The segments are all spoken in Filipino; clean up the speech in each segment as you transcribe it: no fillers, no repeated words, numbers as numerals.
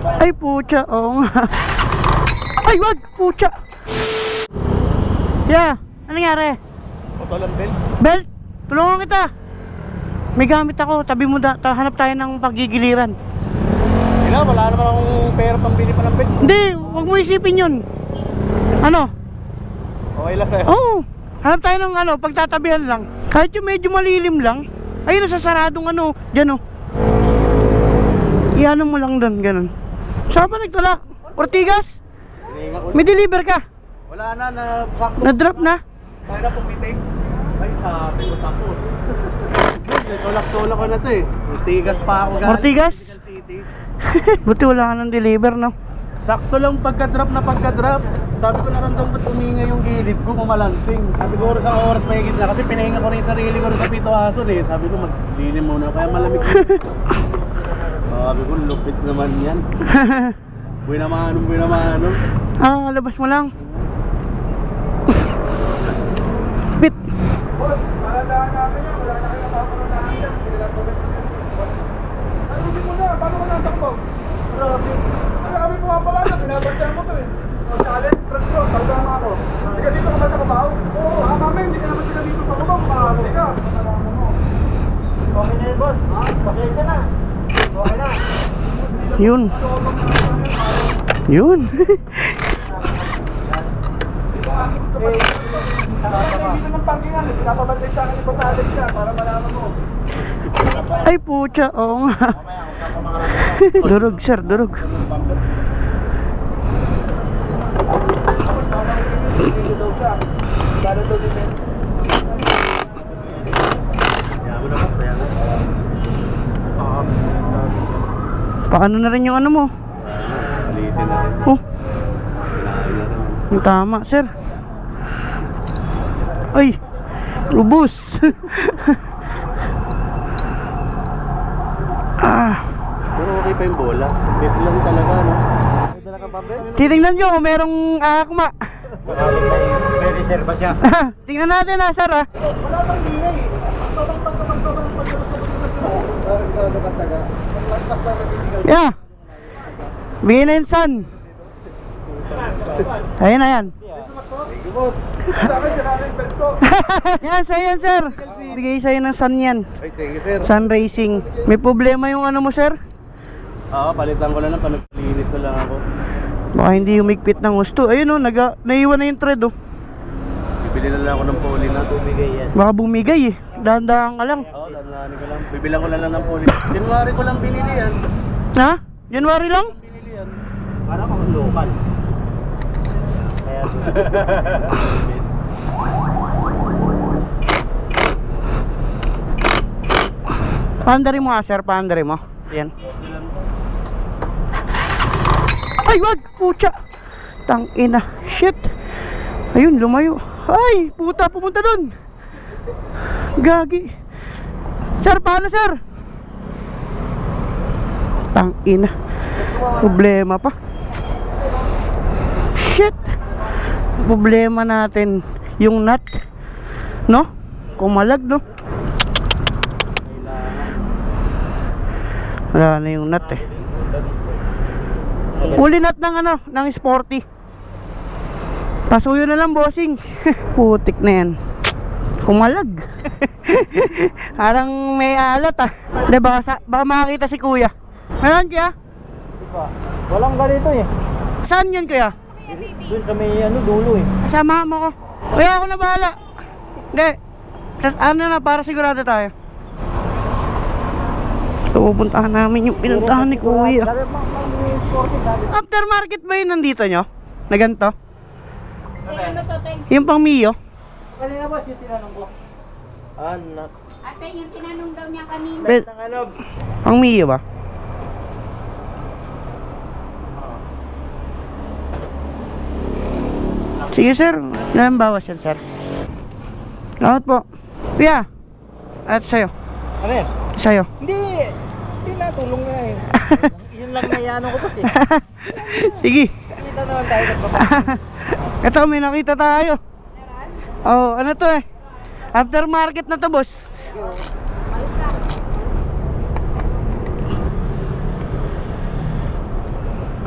Ay, pucha. Oo nga. Ay, wag! Pucha! Yeah, ano nangyari? Putol ang belt. Belt, tulungan kita. May gamit ako, tabi mo hanap tayo ng pagigiliran. Wala naman akong pera pambili pa ng belt. Hindi, wag mo isipin yun. Ano? Okay lang sa'yo. Oo, hanap tayo ng pagtatabihan lang. Kahit yung medyo malilim lang. Ayun, sa saradong dyan iano mo lang doon, ganun. Saan ba nagtulak? Ortigas? May deliver ka? Wala na, sakto. Na-drop na? Kaya na pumitik. Ay, sabi ko tapos. Tulak-tulak ko na to eh. Ortigas pa ako galing. Ortigas? City. Buti wala ka ng deliver, no? Sakto lang pagka-drop na pagka-drop. Sabi ko naramdam ba't uminga yung gilid ko, kumalansing. Siguro sa oras may na kasi pinahinga ko rin yung sarili ko rin sa Pito Aso eh. Sabi ko maglilim muna kaya malamig. Sabi ko lupit naman yan. Buwi naman. Labas mo lang. Bit. Boss, maladaan namin yan. Wala na kayo napapaladahan yan. Ay, hindi mo na. Paano ka natakbo? Grabe. Marami po nga pala na. Binabantayan mo to eh. Challenge, trust ko. Tawagama ako. Hindi ka dito ka ba sa Cubao? Oo, mami. Hindi ka naman sila dito sa Cubao. Makakali ka. Okay na yun, boss. Pasensya na. Okay na. Yun. Yun. Dito ng pangkingan eh. Pinapabantay sa akin yung Alex ka para malaman mo. Ay, pucha. Oo nga. Durog, sir. Durog. Paano na rin yung ano mo? Palitin na rin. Oh. Yung tama, sir. Ay, lubos. Pero okay pa yung bola. Bet lang talaga, no? May dala kang pambel? Titingnan nyo kung merong akma. May reserva siya. Tingnan natin sir Wala bang ingay eh. Yeah. Bigyan na yung sun. Ayan na yan. Yan, sa'yo yan, sir. Bigay sa'yo ng sun yan. Ay, thank you, sir. Sun Racing. May problema yung ano mo, sir? Oo, palitan ko lang ng panaglinis na lang ako. Baka hindi humigpit ng gusto. Ayun naiwan na yung thread Bibili na lang ako ng poly na. Bumigay yan. Baka bumigay dahan-dahan ka lang. Oo, dandahanin ko lang. Bibilang ko lang ng poly. January ko lang binili yan. Ha? January lang? Binili yan. Para kang local. Kaya Paandari mo sir. Paandari mo. Yan. Ay, wag! Pucha! Tangina. Shit! Ayun, lumayo. Ay, puta, pumunta dun. Gagi. Sir, paano, sir? Tangina. Problema pa. Shit! Problema natin yung nut. No? Kumalag, no? Wala na yung nut eh. Uli nut ng sporty. Pasuyo na lang, bossing. Putik na yan. Kumalag. Parang may alat Di ba, baka makakita si kuya. Meron kaya? walang ganito eh. Saan yan kaya? Doon sa may dulo eh. Kasama mo ko. Kaya ako na bahala. Hindi. Para sigurado tayo. So, pupuntahan namin yung pinuntahan ni kuya. Aftermarket ba yun nandito nyo? Na ganito? Yung pang Mio? Kanina ba siya tinanong ko? Anak. Ate, yung tinanong daw niya kanina. Pang Mio ba? Sige sir, ilan bawas yan sir? Salamat po. Kuya, at sa'yo. Ano yan? Sa'yo. Hindi natulong nga eh. Yun lang na ko kasi. Sige. Kita naman tayo Ito, may nakita tayo. Oh, ano to eh? Aftermarket na to, boss.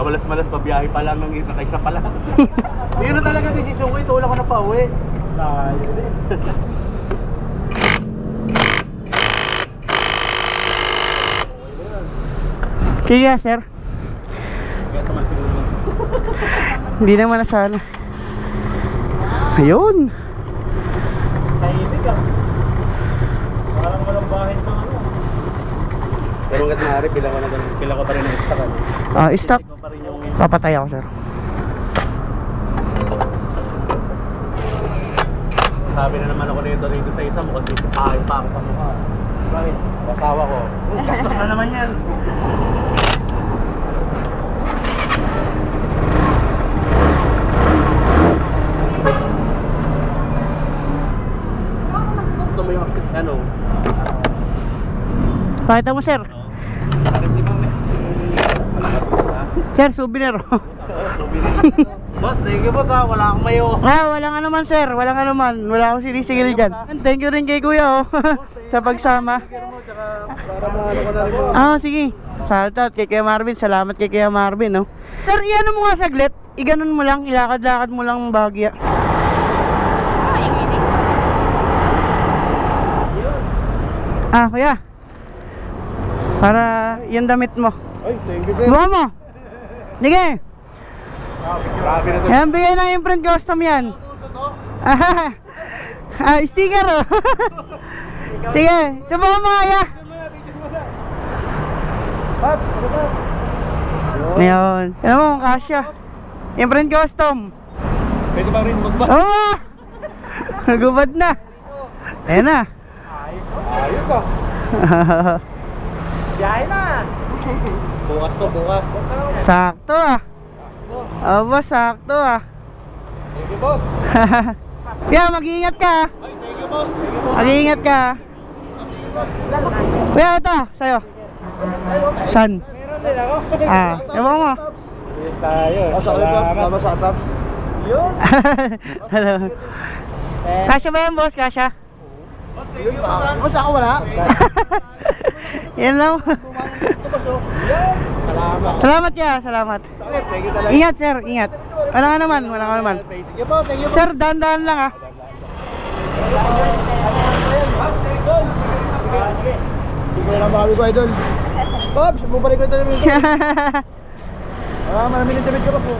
Kabalas-malas pabiyahe pa lang ng isa kaysa pala. Yun na talaga desisyon ko, ito wala ko na pa uwi. Sige, sir. Kaya naman siguro. Hindi naman na sana. Ayun. Tahimik ah. Parang walang bahay pa ano. Pero hanggat maaari, bilang ko pa rin ang stock ano. Stop. Ko pa rin yung Papatay ako, sir. sabi na naman ako nito sa isa mo kasi pangit pa mukha. Bakit? Kasawa ko. Gastos na naman yan. Ito mo yung ano? Pakita mo, sir. Sir, souvenir. Boss, thank you boss ha. Wala akong mayo. Walang ano man, sir. Walang ano man. Wala akong sinisigil dyan. Thank you rin kay kuya, oh. Sa pagsama. Para maano ko na rin mo. Sige. Shoutout kay Kuya Marvin. Salamat kay Kuya Marvin, no. Sir, iano mo nga saglit. Iganon mo lang. Ilakad-lakad mo lang bahagya. Kuya. Para yung damit mo. Ay, thank you din. Buha mo. Sige. Grabe na to. Yan, bigay ng imprint custom yan. Sticker, oh. Sige, subukan mo kaya. Ngayon. Yan mo, kasya. Imprint custom. Pwede ba rin magba? Oo. Gubad na. Ayan na. Ayos ah. Biyahe na. Bukas to, bukas. Sakto, ah. Aba, sakto, ah. Thank you boss. Kuya, mag-iingat ka. Ay, thank you boss. Thank you boss. Mag-iingat ka. Kuya, ito, sa'yo. San? Meron din ako. Ewan mo. Tayo. Salamat sa taps. Yun. Hello. Kasya ba yan, boss? Kasya? Boss, ako wala. Yan lang. Salamat. Salamat ya, salamat. Thank you talaga. Ingat, sir, ingat. Wala ka naman, wala ka naman. Thank you po, thank you po. Sir, dahan-dahan lang, ah. Hindi ko lang bawi ko, idol. Pops, bumalik ko ito. Marami na minute ka pa po.